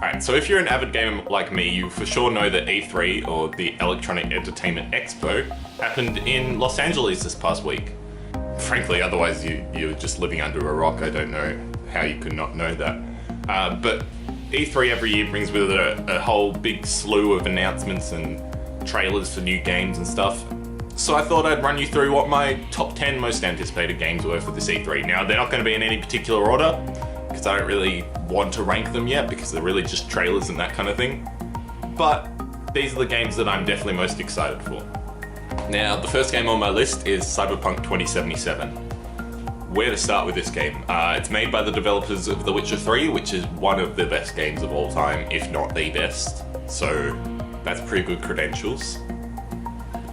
Alright, so if you're an avid gamer like me, you for sure know that E3, or the Electronic Entertainment Expo, happened in Los Angeles this past week. Frankly, otherwise you're just living under a rock. I don't know how you could not know that. But E3 every year brings with it a whole big slew of announcements and trailers for new games and stuff. So I thought I'd run you through what my top 10 most anticipated games were for this E3. Now, they're not going to be in any particular order, because I don't really want to rank them yet, because they're really just trailers and that kind of thing. But these are the games that I'm definitely most excited for. Now, the first game on my list is Cyberpunk 2077. Where to start with this game? It's made by the developers of The Witcher 3, which is one of the best games of all time, if not the best. So that's pretty good credentials.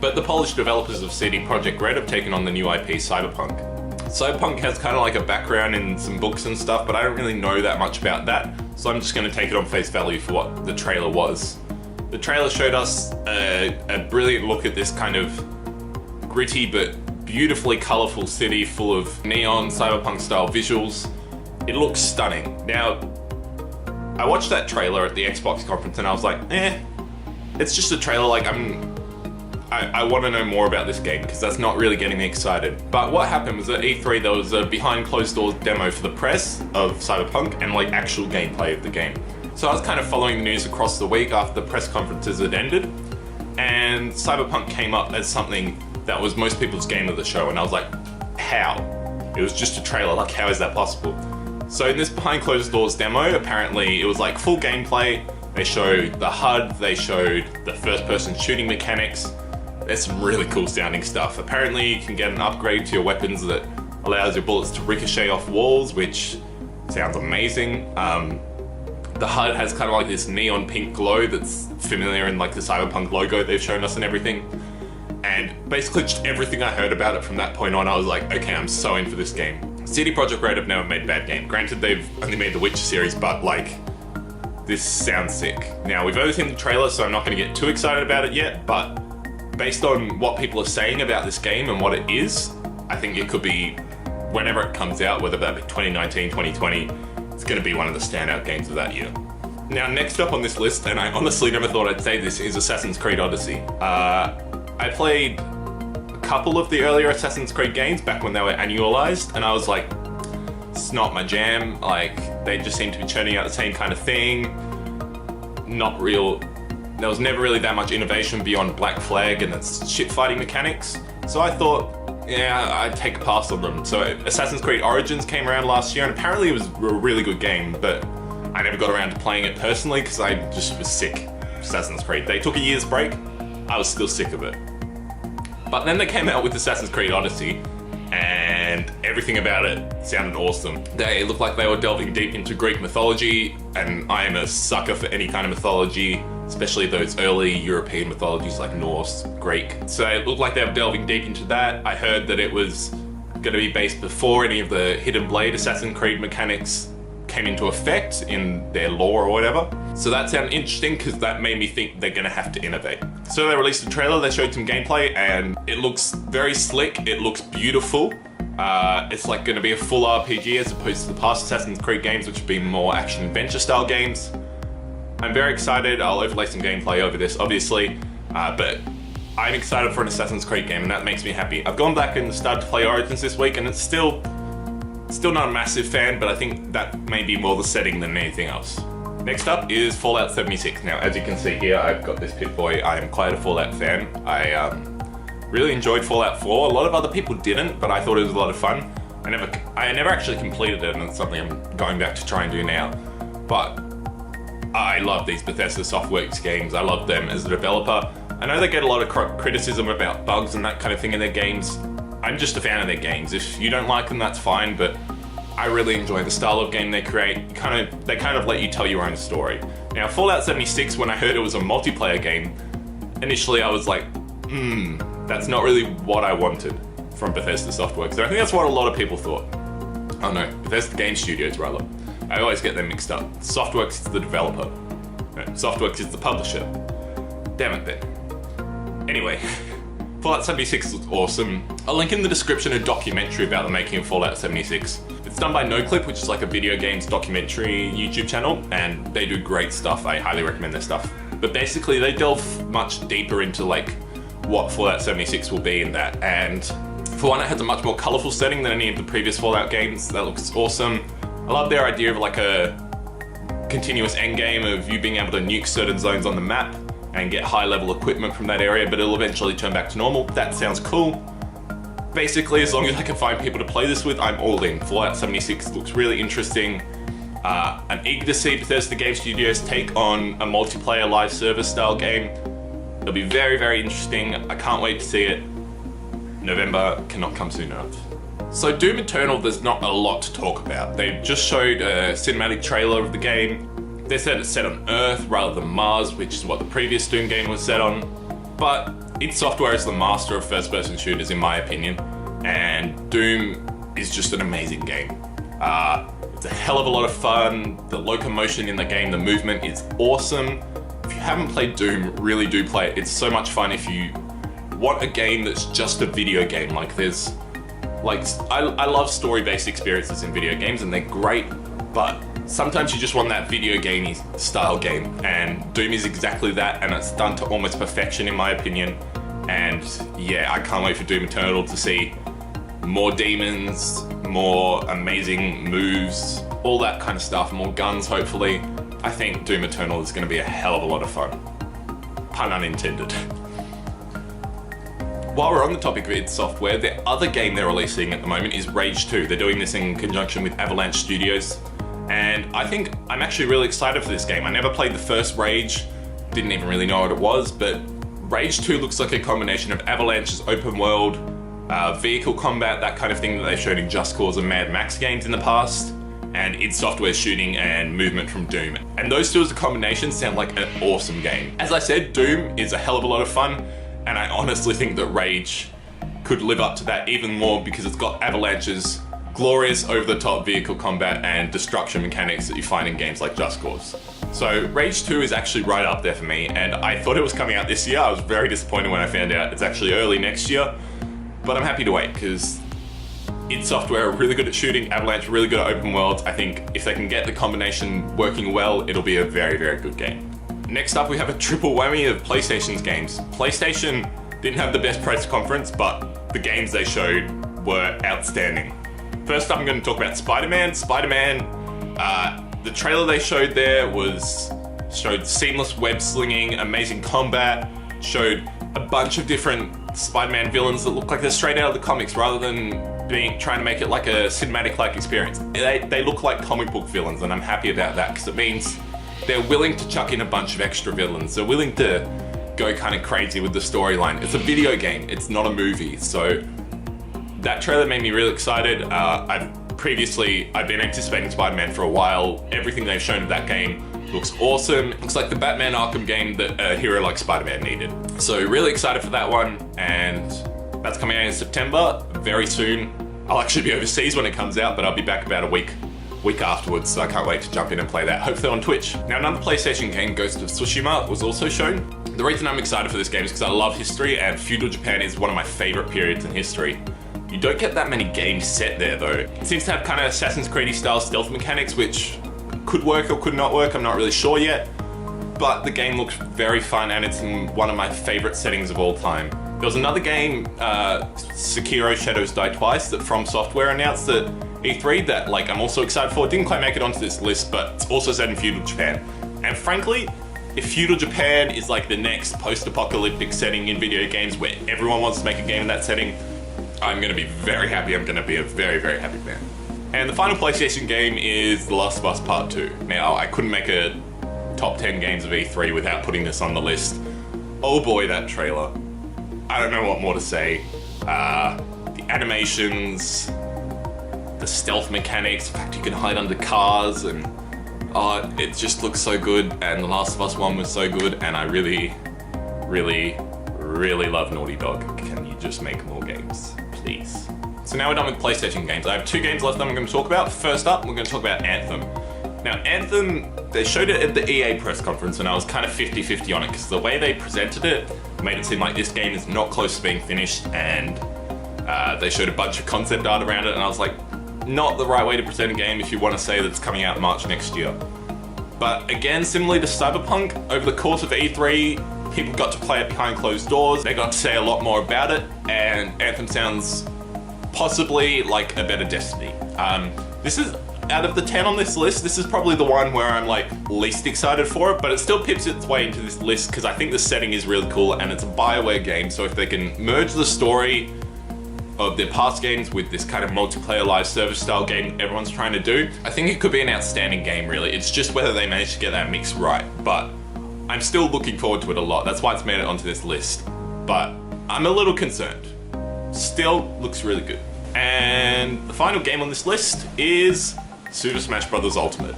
But the Polish developers of CD Projekt Red have taken on the new IP Cyberpunk. Cyberpunk has kind of like a background in some books and stuff, but I don't really know that much about that, so I'm just going to take it on face value for what the trailer was. The trailer showed us a brilliant look at this kind of gritty but beautifully colourful city full of neon cyberpunk style visuals. It looks stunning. Now, I watched that trailer at the Xbox conference and I was like, it's just a trailer, like I want to know more about this game because that's not really getting me excited. But what happened was at E3 there was a behind closed doors demo for the press of Cyberpunk and like actual gameplay of the game. So I was kind of following the news across the week after the press conferences had ended, and Cyberpunk came up as something that was most people's game of the show, and I was like, how? It was just a trailer, like how is that possible? So in this behind closed doors demo, apparently it was like full gameplay. They showed the HUD, they showed the first person shooting mechanics. There's some really cool sounding stuff. Apparently you can get an upgrade to your weapons that allows your bullets to ricochet off walls, which sounds amazing. The HUD has kind of like this neon pink glow that's familiar in like the Cyberpunk logo they've shown us and everything. And basically just everything I heard about it from that point on, I was like, okay, I'm so in for this game. CD Projekt Red have never made a bad game. Granted, they've only made the Witcher series, but like, this sounds sick. Now, we've only seen the trailer, so I'm not gonna get too excited about it yet, but based on what people are saying about this game and what it is, I think it could be, whenever it comes out, whether that be 2019, 2020, it's going to be one of the standout games of that year. Now, next up on this list, and I honestly never thought I'd say this, is Assassin's Creed Odyssey. I played a couple of the earlier Assassin's Creed games back when they were annualized, and I was like, it's not my jam. Like, they just seem to be churning out the same kind of thing. Not real. There was never really that much innovation beyond Black Flag and its shit fighting mechanics. So I thought, yeah, I'd take a pass on them. So Assassin's Creed Origins came around last year, and apparently it was a really good game, but I never got around to playing it personally because I just was sick of Assassin's Creed. They took a year's break, I was still sick of it. But then they came out with Assassin's Creed Odyssey, and everything about it sounded awesome. They looked like they were delving deep into Greek mythology, and I am a sucker for any kind of mythology, especially those early European mythologies like Norse, Greek. So it looked like they were delving deep into that. I heard that it was going to be based before any of the Hidden Blade Assassin's Creed mechanics came into effect in their lore or whatever. So that sounded interesting because that made me think they're going to have to innovate. So they released a trailer, they showed some gameplay, and it looks very slick, it looks beautiful. It's like going to be a full RPG as opposed to the past Assassin's Creed games, which have been more action-adventure style games. I'm very excited. I'll overlay some gameplay over this, obviously, but I'm excited for an Assassin's Creed game, and that makes me happy. I've gone back and started to play Origins this week, and it's still not a massive fan, but I think that may be more the setting than anything else. Next up is Fallout 76. Now, as you can see here, I've got this Pip-Boy. I am quite a Fallout fan. I really enjoyed Fallout 4. A lot of other people didn't, but I thought it was a lot of fun. I never actually completed it, and it's something I'm going back to try and do now. But I love these Bethesda Softworks games. I love them as a developer. I know they get a lot of criticism about bugs and that kind of thing in their games. I'm just a fan of their games. If you don't like them, that's fine, but I really enjoy the style of game they create. They kind of let you tell your own story. Now, Fallout 76, when I heard it was a multiplayer game, initially I was like, that's not really what I wanted from Bethesda Softworks. So I think that's what a lot of people thought. Oh no, Bethesda Game Studios rather. I always get them mixed up. Softworks is the developer. No, Softworks is the publisher. Damn it then. Anyway, Fallout 76 was awesome. I'll link in the description a documentary about the making of Fallout 76. It's It's done by NoClip, which is like a video games documentary YouTube channel, and they do great stuff. I highly recommend their stuff. But basically they delve much deeper into like what Fallout 76 will be in that, and for one, it has a much more colorful setting than any of the previous Fallout games. That looks awesome. I love their idea of like a continuous endgame of you being able to nuke certain zones on the map and get high level equipment from that area, but it'll eventually turn back to normal. That sounds cool. Basically, as long as I can find people to play this with, I'm all in. Fallout 76 looks really interesting. I'm eager to see Bethesda Game Studios take on a multiplayer live service style game. It'll be very, very interesting. I can't wait to see it. November cannot come soon enough. So Doom Eternal, there's not a lot to talk about. They just showed a cinematic trailer of the game. They said it's set on Earth rather than Mars, which is what the previous Doom game was set on. But id Software is the master of first-person shooters, in my opinion, and Doom is just an amazing game. It's a hell of a lot of fun. The locomotion in the game, the movement is awesome. If you haven't played Doom, really do play it. It's so much fun. If you want a game that's just a video game, like there's, like, I love story-based experiences in video games, and they're great, but sometimes you just want that video gamey style game, and Doom is exactly that, and it's done to almost perfection in my opinion. And yeah, I can't wait for Doom Eternal to see more demons, more amazing moves, all that kind of stuff, more guns hopefully. I think Doom Eternal is going to be a hell of a lot of fun. Pun unintended. While we're on the topic of id Software, the other game they're releasing at the moment is Rage 2. They're doing this in conjunction with Avalanche Studios, and I think I'm actually really excited for this game. I never played the first Rage, didn't even really know what it was, but Rage 2 looks like a combination of Avalanche's open world, vehicle combat, that kind of thing that they've shown in Just Cause and Mad Max games in the past, and id Software shooting and movement from Doom. And those two as a combination sound like an awesome game. As I said, Doom is a hell of a lot of fun, and I honestly think that Rage could live up to that even more because it's got Avalanche's glorious over-the-top vehicle combat and destruction mechanics that you find in games like Just Cause. So Rage 2 is actually right up there for me, and I thought it was coming out this year. I was very disappointed when I found out it's actually early next year, but I'm happy to wait because id Software are really good at shooting, Avalanche are really good at open worlds. I think if they can get the combination working well, it'll be a very, very good game. Next up, we have a triple whammy of PlayStation's games. PlayStation didn't have the best press conference, but the games they showed were outstanding. First up, I'm going to talk about Spider-Man. The trailer they showed there showed seamless web slinging, amazing combat, showed a bunch of different Spider-Man villains that look like they're straight out of the comics rather than trying to make it like a cinematic-like experience. They look like comic book villains, and I'm happy about that because it means they're willing to chuck in a bunch of extra villains. They're willing to go kind of crazy with the storyline. It's a video game, it's not a movie. So that trailer made me really excited. I've been anticipating Spider-Man for a while. Everything they've shown of that game looks awesome. Looks like the Batman Arkham game that a hero like Spider-Man needed. So really excited for that one, and that's coming out in September, very soon. I'll actually be overseas when it comes out, but I'll be back about a week afterwards, so I can't wait to jump in and play that, hopefully on Twitch. Now, another PlayStation game, Ghost of Tsushima, was also shown. The reason I'm excited for this game is because I love history, and feudal Japan is one of my favorite periods in history. You don't get that many games set there though. It seems to have kind of Assassin's Creed style stealth mechanics, which could work or could not work, I'm not really sure yet. But the game looks very fun, and it's in one of my favorite settings of all time. There was another game, Sekiro Shadows Die Twice, that From Software announced at E3 that I'm also excited for. It didn't quite make it onto this list, but it's also set in feudal Japan. And frankly, if feudal Japan is like the next post-apocalyptic setting in video games where everyone wants to make a game in that setting, I'm gonna be very happy. I'm gonna be a very, very happy man. And the final PlayStation game is The Last of Us Part 2. Now, I couldn't make a top 10 games of E3 without putting this on the list. Oh boy, that trailer. I don't know what more to say. The animations, the stealth mechanics, the fact you can hide under cars, and it just looks so good, and The Last of Us 1 was so good, and I really, really, really love Naughty Dog. Can you just make more games, please? So now we're done with PlayStation games. I have 2 games left that I'm going to talk about. First up, we're going to talk about Anthem. Now, Anthem, they showed it at the EA press conference, and I was kind of 50-50 on it, because the way they presented it made it seem like this game is not close to being finished, and they showed a bunch of concept art around it, and I was like, not the right way to present a game if you want to say that it's coming out March next year. But again, similarly to Cyberpunk, over the course of E3, people got to play it behind closed doors, they got to say a lot more about it, and Anthem sounds possibly like a better Destiny. This is, out of the 10 on this list, this is probably the one where I'm like least excited for it, but it still pips its way into this list because I think the setting is really cool and it's a BioWare game, so if they can merge the story of their past games with this kind of multiplayer live service style game everyone's trying to do, I think it could be an outstanding game really. It's just whether they manage to get that mix right, but I'm still looking forward to it a lot. That's why it's made it onto this list, but I'm a little concerned. Still looks really good. And the final game on this list is Super Smash Bros. Ultimate.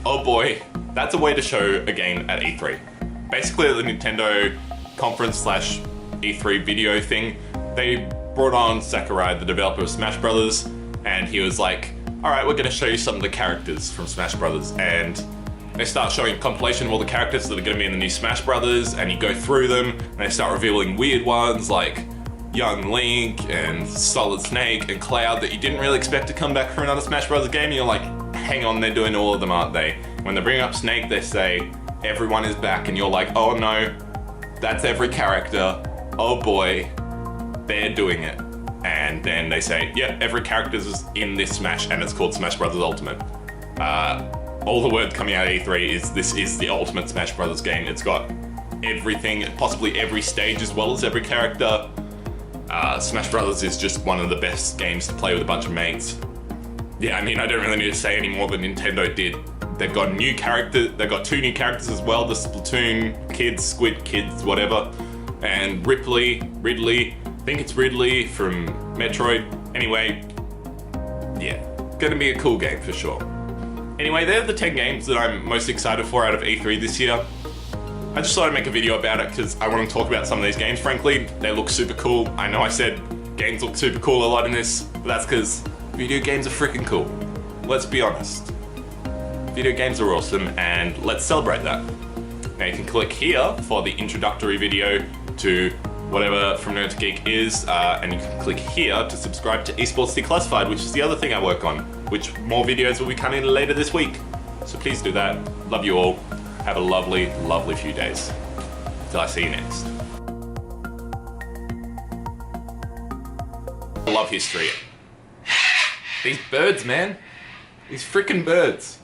Oh boy, that's a way to show a game at E3. Basically at the Nintendo conference slash E3 video thing, they brought on Sakurai, the developer of Smash Brothers, and he was like, alright, we're gonna show you some of the characters from Smash Brothers, and they start showing a compilation of all the characters that are gonna be in the new Smash Brothers, and you go through them, and they start revealing weird ones like Young Link and Solid Snake and Cloud that you didn't really expect to come back for another Smash Brothers game, and you're like, hang on, they're doing all of them, aren't they? When they bring up Snake, they say, everyone is back, and you're like, oh no, that's every character, oh boy, they're doing it. And then they say, yeah, every character is in this Smash, and it's called Smash Bros. Ultimate. All the word coming out of E3 is this is the ultimate Smash Bros. Game. It's got everything, possibly every stage as well as every character. Smash Brothers is just one of the best games to play with a bunch of mates. Yeah, I mean, I don't really need to say any more than Nintendo did. They've got new characters, they've got 2 new characters as well, the Splatoon kids, Squid kids, whatever, and Ridley, I think it's Ridley from Metroid. Anyway, yeah, gonna be a cool game for sure. Anyway, they're the 10 games that I'm most excited for out of E3 this year. I just thought I'd make a video about it because I want to talk about some of these games. Frankly, they look super cool. I know I said games look super cool a lot in this, but that's because video games are freaking cool. Let's be honest. Video games are awesome, and let's celebrate that. Now you can click here for the introductory video to whatever From Nerd to Geek is, and you can click here to subscribe to Esports Declassified, which is the other thing I work on, which more videos will be coming later this week. So please do that. Love you all. Have a lovely, lovely few days. Till I see you next. I love history. These birds, man. These freaking birds.